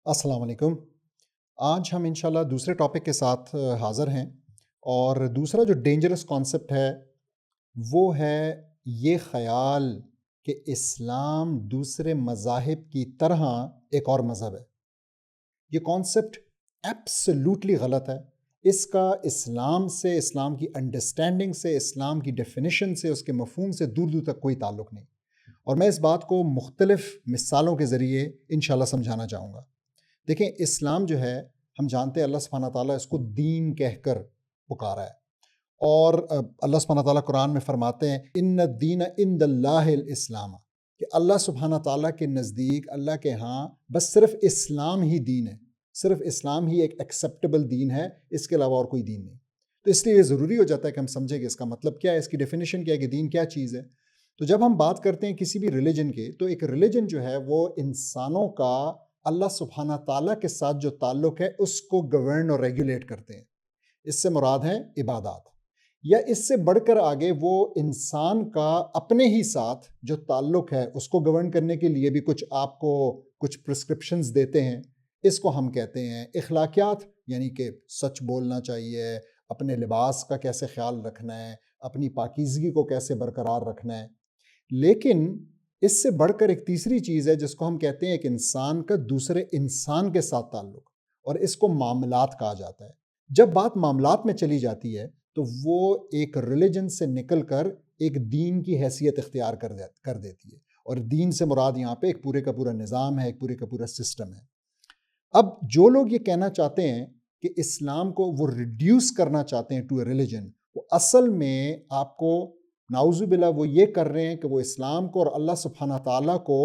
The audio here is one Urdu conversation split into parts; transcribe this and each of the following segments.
السلام علیکم۔ آج ہم انشاءاللہ دوسرے ٹاپک کے ساتھ حاضر ہیں، اور دوسرا جو ڈینجرس کانسیپٹ ہے وہ ہے یہ خیال کہ اسلام دوسرے مذاہب کی طرح ایک اور مذہب ہے۔ یہ کانسیپٹ ایبسلیوٹلی غلط ہے۔ اس کا اسلام سے، اسلام کی انڈرسٹینڈنگ سے، اسلام کی ڈیفینیشن سے، اس کے مفہوم سے دور دور تک کوئی تعلق نہیں، اور میں اس بات کو مختلف مثالوں کے ذریعے انشاءاللہ سمجھانا چاہوں گا۔ دیکھیں، اسلام جو ہے، ہم جانتے ہیں اللہ سبحانہ تعالیٰ اس کو دین کہہ کر پکارا ہے، اور اللہ سبحانہ تعالیٰ قرآن میں فرماتے ہیں ان الدین عند اللہ الاسلام، کہ اللہ سبحانہ تعالیٰ کے نزدیک، اللہ کے ہاں بس صرف اسلام ہی دین ہے، صرف اسلام ہی ایک ایکسیپٹیبل دین ہے، اس کے علاوہ اور کوئی دین نہیں۔ تو اس لیے یہ ضروری ہو جاتا ہے کہ ہم سمجھیں کہ اس کا مطلب کیا ہے، اس کی ڈیفینیشن کیا ہے، کہ دین کیا چیز ہے۔ تو جب ہم بات کرتے ہیں کسی بھی ریلیجن کے، تو ایک ریلیجن جو ہے وہ انسانوں کا اللہ سبحانہ تعالیٰ کے ساتھ جو تعلق ہے اس کو گورن اور ریگولیٹ کرتے ہیں۔ اس سے مراد ہیں عبادات، یا اس سے بڑھ کر آگے وہ انسان کا اپنے ہی ساتھ جو تعلق ہے اس کو گورن کرنے کے لیے بھی آپ کو کچھ پرسکرپشنز دیتے ہیں۔ اس کو ہم کہتے ہیں اخلاقیات، یعنی کہ سچ بولنا چاہیے، اپنے لباس کا کیسے خیال رکھنا ہے، اپنی پاکیزگی کو کیسے برقرار رکھنا ہے۔ لیکن اس سے بڑھ کر ایک تیسری چیز ہے جس کو ہم کہتے ہیں ایک انسان کا دوسرے انسان کے ساتھ تعلق، اور اس کو معاملات کہا جاتا ہے۔ جب بات معاملات میں چلی جاتی ہے تو وہ ایک ریلیجن سے نکل کر ایک دین کی حیثیت اختیار کر دیتی ہے، اور دین سے مراد یہاں پہ ایک پورے کا پورا نظام ہے، ایک پورے کا پورا سسٹم ہے۔ اب جو لوگ یہ کہنا چاہتے ہیں کہ اسلام کو وہ ریڈیوس کرنا چاہتے ہیں ٹو اے ریلیجن، وہ اصل میں آپ کو نعوذ باللہ وہ یہ کر رہے ہیں کہ وہ اسلام کو اور اللہ سبحانہ تعالیٰ کو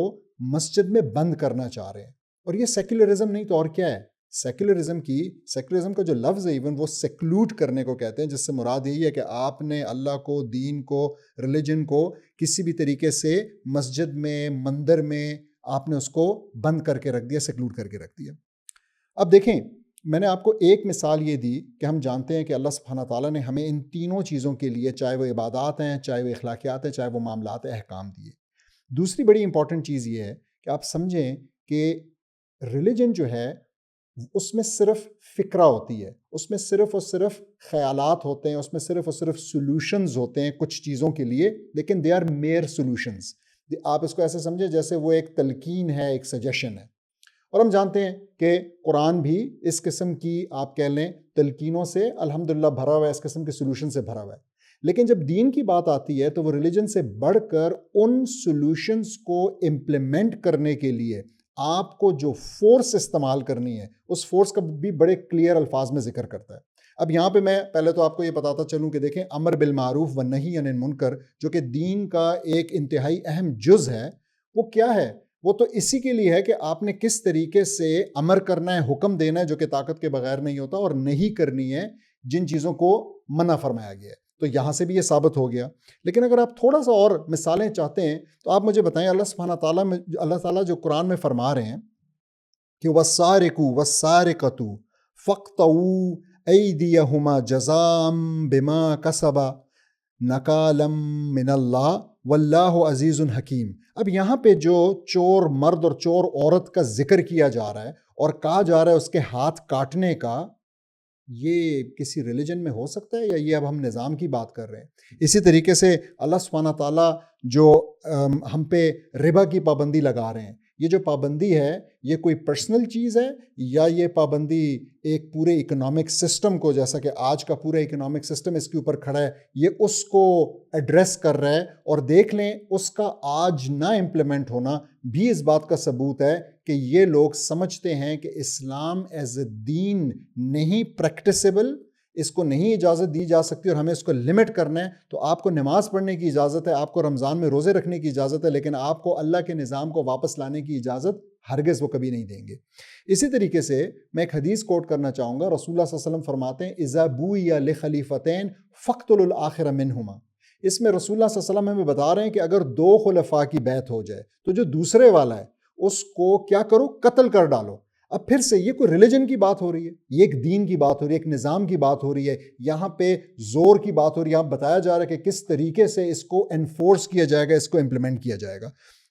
مسجد میں بند کرنا چاہ رہے ہیں۔ اور یہ سیکولرزم نہیں تو اور کیا ہے؟ سیکولرزم کا جو لفظ ہے ایون وہ سیکلوٹ کرنے کو کہتے ہیں، جس سے مراد یہی ہے کہ آپ نے اللہ کو، دین کو، ریلیجن کو کسی بھی طریقے سے مسجد میں، مندر میں آپ نے اس کو بند کر کے رکھ دیا، سیکلوٹ کر کے رکھ دیا۔ اب دیکھیں، میں نے آپ کو ایک مثال یہ دی کہ ہم جانتے ہیں کہ اللہ سبحانہ تعالیٰ نے ہمیں ان تینوں چیزوں کے لیے، چاہے وہ عبادات ہیں، چاہے وہ اخلاقیات ہیں، چاہے وہ معاملات ہیں، احکام دیے۔ دوسری بڑی امپورٹنٹ چیز یہ ہے کہ آپ سمجھیں کہ ریلیجن جو ہے اس میں صرف فکرہ ہوتی ہے، اس میں صرف اور صرف خیالات ہوتے ہیں، اس میں صرف اور صرف سولوشنز ہوتے ہیں کچھ چیزوں کے لیے، لیکن دے آر میئر سولوشنز۔ آپ اس کو ایسے سمجھیں جیسے وہ ایک تلقین ہے، ایک سجیشن ہے۔ اور ہم جانتے ہیں کہ قرآن بھی اس قسم کی آپ کہہ لیں تلقینوں سے الحمدللہ بھرا ہوا ہے، اس قسم کے سولوشن سے بھرا ہوا ہے۔ لیکن جب دین کی بات آتی ہے تو وہ ریلیجن سے بڑھ کر ان سولوشنز کو امپلیمنٹ کرنے کے لیے آپ کو جو فورس استعمال کرنی ہے، اس فورس کا بھی بڑے کلیئر الفاظ میں ذکر کرتا ہے۔ اب یہاں پہ میں پہلے تو آپ کو یہ بتاتا چلوں کہ دیکھیں، امر بالمعروف و نہی عن المنکر جو کہ دین کا ایک انتہائی اہم جز ہے، وہ کیا ہے؟ وہ تو اسی کے لیے ہے کہ آپ نے کس طریقے سے امر کرنا ہے، حکم دینا ہے جو کہ طاقت کے بغیر نہیں ہوتا، اور نہیں کرنی ہے جن چیزوں کو منع فرمایا گیا ہے۔ تو یہاں سے بھی یہ ثابت ہو گیا۔ لیکن اگر آپ تھوڑا سا اور مثالیں چاہتے ہیں تو آپ مجھے بتائیں، اللہ سبحانہ تعالیٰ میں، اللہ تعالیٰ جو قرآن میں فرما رہے ہیں کہ وَالسَّارِقُ وَالسَّارِقَةُ فَاقْطَعُوا أَيْدِيَهُمَا جَزَاءً بِمَا كَسَبَا نَكَالًا مِّنَ اللَّهِ وَاللَّهُ عَزِيزٌ حَكِيمٌ۔ اب یہاں پہ جو چور مرد اور چور عورت کا ذکر کیا جا رہا ہے اور کہا جا رہا ہے اس کے ہاتھ کاٹنے کا، یہ کسی ریلیجن میں ہو سکتا ہے؟ یا یہ اب ہم نظام کی بات کر رہے ہیں؟ اسی طریقے سے اللہ سبحانہ تعالیٰ جو ہم پہ ربا کی پابندی لگا رہے ہیں، یہ جو پابندی ہے یہ کوئی پرسنل چیز ہے، یا یہ پابندی ایک پورے اکنامک سسٹم کو، جیسا کہ آج کا پورا اکنامک سسٹم اس کے اوپر کھڑا ہے، یہ اس کو ایڈریس کر رہا ہے؟ اور دیکھ لیں، اس کا آج نہ امپلیمنٹ ہونا بھی اس بات کا ثبوت ہے کہ یہ لوگ سمجھتے ہیں کہ اسلام ایز اے دین نہیں پریکٹسیبل، اس کو نہیں اجازت دی جا سکتی، اور ہمیں اس کو لمٹ کرنا ہے۔ تو آپ کو نماز پڑھنے کی اجازت ہے، آپ کو رمضان میں روزے رکھنے کی اجازت ہے، لیکن آپ کو اللہ کے نظام کو واپس لانے کی اجازت ہرگز وہ کبھی نہیں دیں گے۔ اسی طریقے سے میں ایک حدیث کوٹ کرنا چاہوں گا، رسول اللہ صلی اللہ علیہ وسلم فرماتے ہیں اذا بوئی لخلیفتین فاقتلوا الآخر منہما۔ اس میں رسول اللہ صلی اللہ علیہ وسلم ہمیں بتا رہے ہیں کہ اگر دو خلفاء کی بیعت ہو جائے تو جو دوسرے والا ہے اس کو کیا کرو؟ قتل کر ڈالو۔ اب پھر سے یہ کوئی ریلیجن کی بات ہو رہی ہے، یہ ایک دین کی بات ہو رہی ہے، ایک نظام کی بات ہو رہی ہے، یہاں پہ زور کی بات ہو رہی ہے، یہاں بتایا جا رہا ہے کہ کس طریقے سے اس کو انفورس کیا جائے گا، اس کو امپلیمنٹ کیا جائے گا۔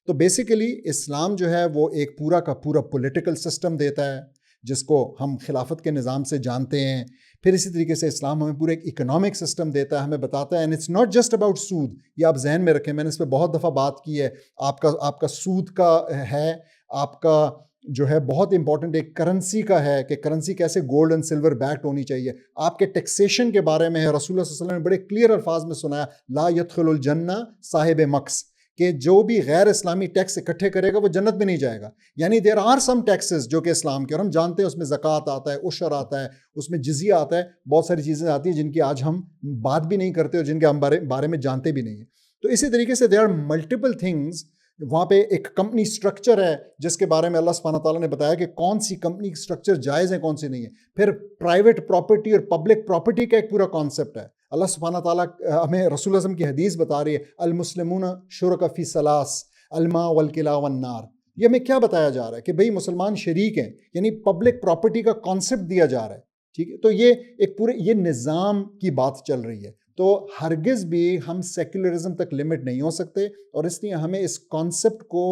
تو بیسیکلی اسلام جو ہے وہ ایک پورا کا پورا پولیٹیکل سسٹم دیتا ہے جس کو ہم خلافت کے نظام سے جانتے ہیں. پھر اسی طریقے سے اسلام ہمیں پورا ایک اکنامک سسٹم دیتا ہے, ہمیں بتاتا ہے, and it's not just about سود. یہ آپ ذہن میں رکھیں, میں نے اس پہ بہت دفعہ بات کی ہے. آپ کا سود کا ہے, آپ کا جو ہے بہت امپورٹنٹ ایک کرنسی کا ہے کہ کرنسی کیسے گولڈ اینڈ سلور بیکڈ ہونی چاہیے. آپ کے ٹیکسیشن کے بارے میں ہے, رسول اللہ صلی اللہ علیہ وسلم نے بڑے کلیئر الفاظ میں سنایا, لا يدخل الجنہ صاحب مکس, کہ جو بھی غیر اسلامی ٹیکس اکٹھے کرے گا وہ جنت میں نہیں جائے گا. یعنی دیر آر سم ٹیکسز جو کہ اسلام کے, اور ہم جانتے ہیں اس میں زکوٰۃ آتا ہے, عشر آتا ہے, اس میں جزیہ آتا ہے, بہت ساری چیزیں آتی ہیں جن کی آج ہم بات بھی نہیں کرتے اور جن کے ہم بارے میں جانتے بھی نہیں ہیں. تو اسی طریقے سے دیر آر ملٹیپل تھنگز. وہاں پہ ایک کمپنی سٹرکچر ہے جس کے بارے میں اللہ سبحانہ تعالیٰ نے بتایا کہ کون سی کمپنی سٹرکچر جائز ہے, کون سی نہیں ہے. پھر پرائیویٹ پراپرٹی اور پبلک پراپرٹی کا ایک پورا کانسیپٹ ہے. اللہ سبحانہ تعالیٰ ہمیں رسول اللہ صلی اللہ علیہ وسلم کی حدیث بتا رہی ہے, المسلمون شرکاء فی ثلاث الماء والکلاء والنار. یہ ہمیں کیا بتایا جا رہا ہے کہ بھئی مسلمان شریک ہیں, یعنی پبلک پراپرٹی کا کانسیپٹ دیا جا رہا ہے. ٹھیک ہے, تو یہ ایک پورے یہ نظام کی بات چل رہی ہے. تو ہرگز بھی ہم سیکولرزم تک لمٹ نہیں ہو سکتے, اور اس لیے ہمیں اس کانسیپٹ کو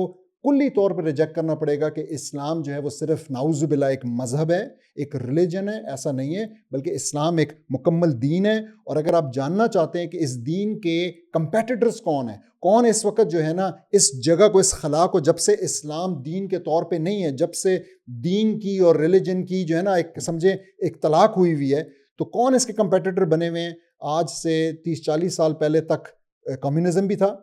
کلی طور پر ریجیکٹ کرنا پڑے گا کہ اسلام جو ہے وہ صرف نعوذ باللہ ایک مذہب ہے, ایک ریلیجن ہے. ایسا نہیں ہے, بلکہ اسلام ایک مکمل دین ہے. اور اگر آپ جاننا چاہتے ہیں کہ اس دین کے کمپیٹیٹرز کون ہیں, کون اس وقت جو ہے نا اس جگہ کو, اس خلا کو, جب سے اسلام دین کے طور پہ نہیں ہے, جب سے دین کی اور ریلیجن کی جو ہے نا ایک سمجھے ایک طلاق ہوئی ہے, تو کون اس کے کمپیٹیٹر بنے ہوئے ہیں. آج سے 30-40 سال پہلے تک کمیونزم بھی تھا,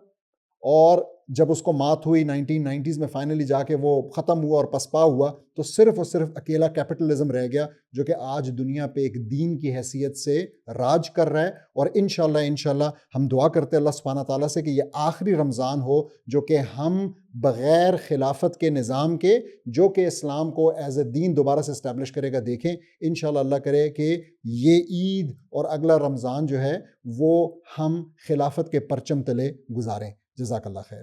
اور جب اس کو مات ہوئی 1990s میں فائنلی جا کے وہ ختم ہوا اور پسپا ہوا, تو صرف اور صرف اکیلا کیپٹلزم رہ گیا جو کہ آج دنیا پہ ایک دین کی حیثیت سے راج کر رہا ہے. اور انشاءاللہ ہم دعا کرتے ہیں اللہ سبحانہ تعالیٰ سے کہ یہ آخری رمضان ہو جو کہ ہم بغیر خلافت کے نظام کے, جو کہ اسلام کو ایز اے دین دوبارہ سے اسٹیبلش کرے گا, دیکھیں. انشاءاللہ اللہ کرے کہ یہ عید اور اگلا رمضان جو ہے وہ ہم خلافت کے پرچم تلے گزاریں. جزاک اللہ خیر.